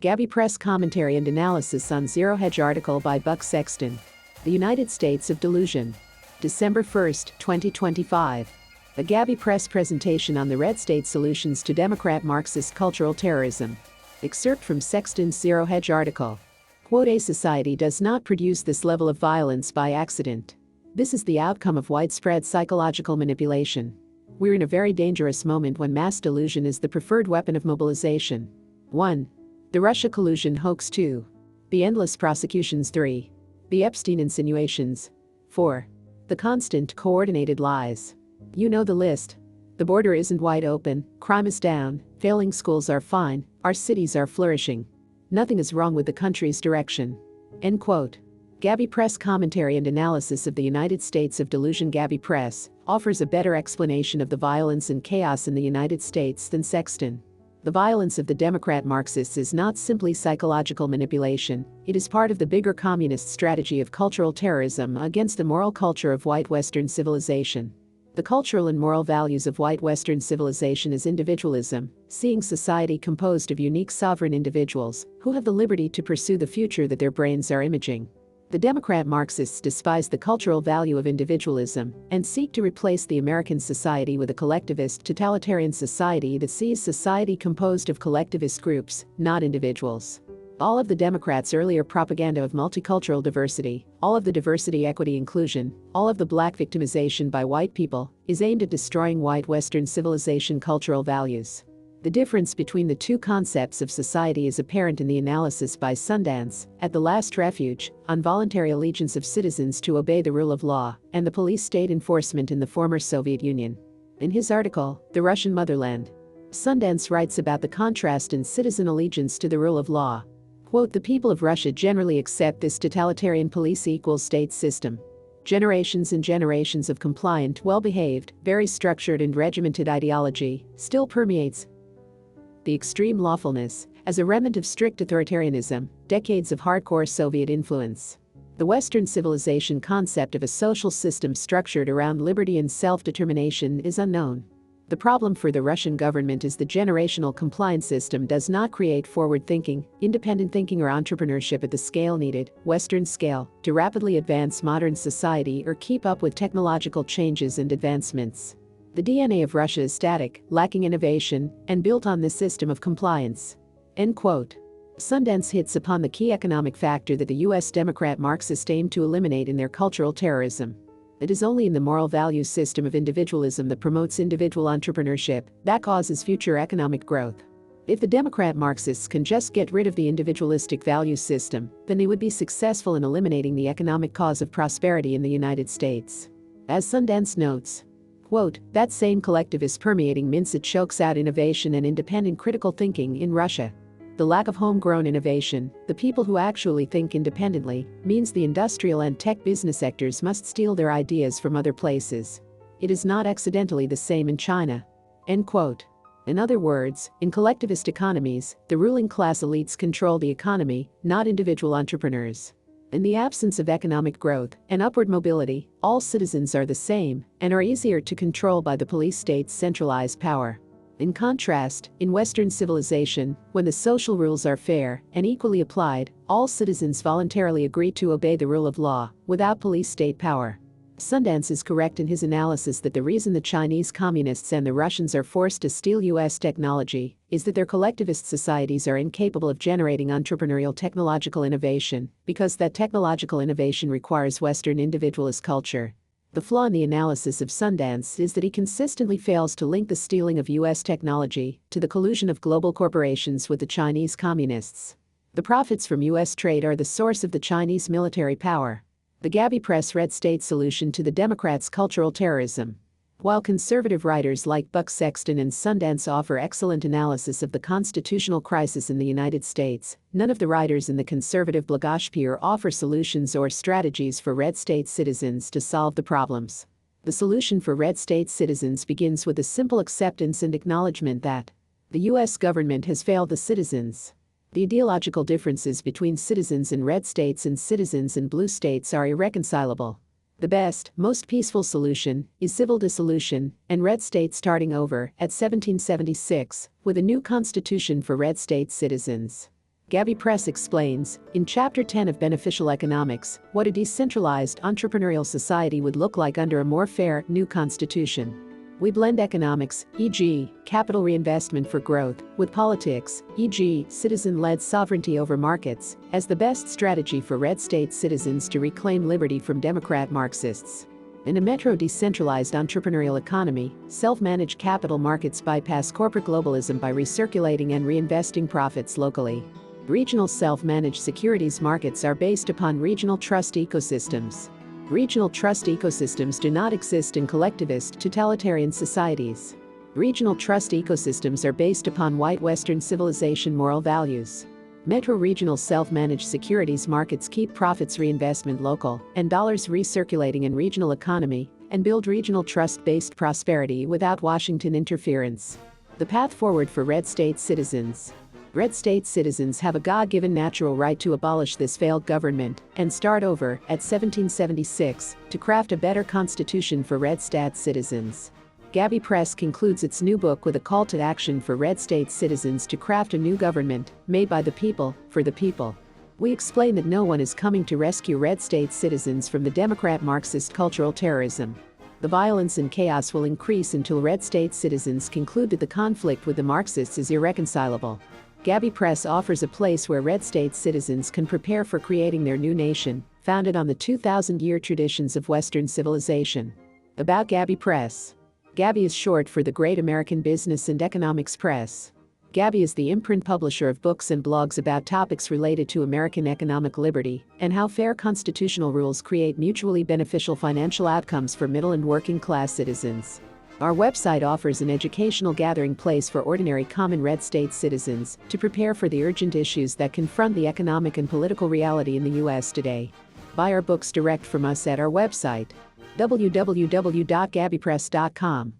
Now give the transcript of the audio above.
Gabby Press commentary and analysis on ZeroHedge article by Sexton. The United States of Delusion. December 1, 2025. A Gabby Press presentation on the Red State solutions to Democrat Marxist cultural terrorism. Excerpt from Sexton's ZeroHedge article. Quote, "A society does not produce this level of violence by accident. This is the outcome of widespread psychological manipulation. We're in a very dangerous moment when mass delusion is the preferred weapon of mobilization. 1. The Russia collusion hoax. 2. The endless prosecutions. 3. The Epstein insinuations. 4. The constant coordinated lies. You know the list. The border isn't wide open, crime is down, failing schools are fine, our cities are flourishing. Nothing is wrong with the country's direction." End quote. Gabby Press commentary and analysis of the United States of Delusion. Gabby Press offers a better explanation of the violence and chaos in the United States than Sexton. The violence of the Democrat Marxists is not simply psychological manipulation, it is part of the bigger communist strategy of cultural terrorism against the moral culture of white Western civilization. The cultural and moral values of white Western civilization is individualism, seeing society composed of unique sovereign individuals who have the liberty to pursue the future that their brains are imaging. The Democrat Marxists despise the cultural value of individualism and seek to replace the American society with a collectivist totalitarian society that sees society composed of collectivist groups, not individuals. All of the Democrats' earlier propaganda of multicultural diversity, all of the diversity, equity, inclusion, all of the black victimization by white people, is aimed at destroying white Western civilization cultural values. The difference between the two concepts of society is apparent in the analysis by Sundance, At the Last Refuge, on voluntary allegiance of citizens to obey the rule of law, and the police state enforcement in the former Soviet Union. In his article, The Russian Motherland, Sundance writes about the contrast in citizen allegiance to the rule of law. Quote, "The people of Russia generally accept this totalitarian police equals state system. Generations and generations of compliant, well-behaved, very structured and regimented ideology still permeates the extreme lawfulness, as a remnant of strict authoritarianism, decades of hardcore Soviet influence. The Western civilization concept of a social system structured around liberty and self-determination is unknown. The problem for the Russian government is the generational compliance system does not create forward-thinking, independent thinking or entrepreneurship at the scale needed, Western scale, to rapidly advance modern society or keep up with technological changes and advancements. The DNA of Russia is static, lacking innovation, and built on this system of compliance." End quote. Sundance hits upon the key economic factor that the U.S. Democrat Marxists aim to eliminate in their cultural terrorism. It is only in the moral value system of individualism that promotes individual entrepreneurship that causes future economic growth. If the Democrat Marxists can just get rid of the individualistic value system, then they would be successful in eliminating the economic cause of prosperity in the United States. As Sundance notes, quote, "That same collectivist permeating mindset chokes out innovation and independent critical thinking in Russia. The lack of homegrown innovation, the people who actually think independently, means the industrial and tech business sectors must steal their ideas from other places. It is not accidentally the same in China." End quote. In other words, in collectivist economies, the ruling class elites control the economy, not individual entrepreneurs. In the absence of economic growth and upward mobility, all citizens are the same and are easier to control by the police state's centralized power. In contrast, in Western civilization, when the social rules are fair and equally applied, all citizens voluntarily agree to obey the rule of law without police state power. Sundance is correct in his analysis that the reason the Chinese communists and the Russians are forced to steal U.S. technology is that their collectivist societies are incapable of generating entrepreneurial technological innovation, because that technological innovation requires Western individualist culture. The flaw in the analysis of Sundance is that he consistently fails to link the stealing of U.S. technology to the collusion of global corporations with the Chinese communists. The profits from U.S. trade are the source of the Chinese military power. The Gabby Press Red State solution to the Democrats' cultural terrorism. While conservative writers like Sexton and Sundance offer excellent analysis of the constitutional crisis in the United States, none of the writers in the conservative blogosphere offer solutions or strategies for red state citizens to solve the problems. The solution for red state citizens begins with a simple acceptance and acknowledgement that the U.S. government has failed the citizens. The ideological differences between citizens in red states and citizens in blue states are irreconcilable. The best, most peaceful solution is civil dissolution and red states starting over at 1776 with a new constitution for red state citizens. Gabby Press explains, in Chapter 10 of Beneficial Economics, what a decentralized entrepreneurial society would look like under a more fair, new constitution. We blend economics, e.g., capital reinvestment for growth, with politics, e.g., citizen-led sovereignty over markets, as the best strategy for red state citizens to reclaim liberty from Democrat Marxists. In a metro-decentralized entrepreneurial economy, self-managed capital markets bypass corporate globalism by recirculating and reinvesting profits locally. Regional self-managed securities markets are based upon regional trust ecosystems. Regional trust ecosystems do not exist in collectivist, totalitarian societies. Regional trust ecosystems are based upon white Western civilization moral values. Metro-regional self-managed securities markets keep profits reinvestment local and dollars recirculating in regional economy and build regional trust-based prosperity without Washington interference. The path forward for red state citizens. Red state citizens have a God-given natural right to abolish this failed government and start over, at 1776, to craft a better constitution for red state citizens. Gabby Press concludes its new book with a call to action for red state citizens to craft a new government, made by the people, for the people. We explain that no one is coming to rescue red state citizens from the Democrat Marxist cultural terrorism. The violence and chaos will increase until red state citizens conclude that the conflict with the Marxists is irreconcilable. Gabby Press offers a place where red state citizens can prepare for creating their new nation, founded on the 2,000-year traditions of Western civilization. About Gabby Press. Gabby is short for the Great American Business and Economics Press. Gabby is the imprint publisher of books and blogs about topics related to American economic liberty and how fair constitutional rules create mutually beneficial financial outcomes for middle and working class citizens. Our website offers an educational gathering place for ordinary common red state citizens to prepare for the urgent issues that confront the economic and political reality in the U.S. today. Buy our books direct from us at our website, www.gabbypress.com.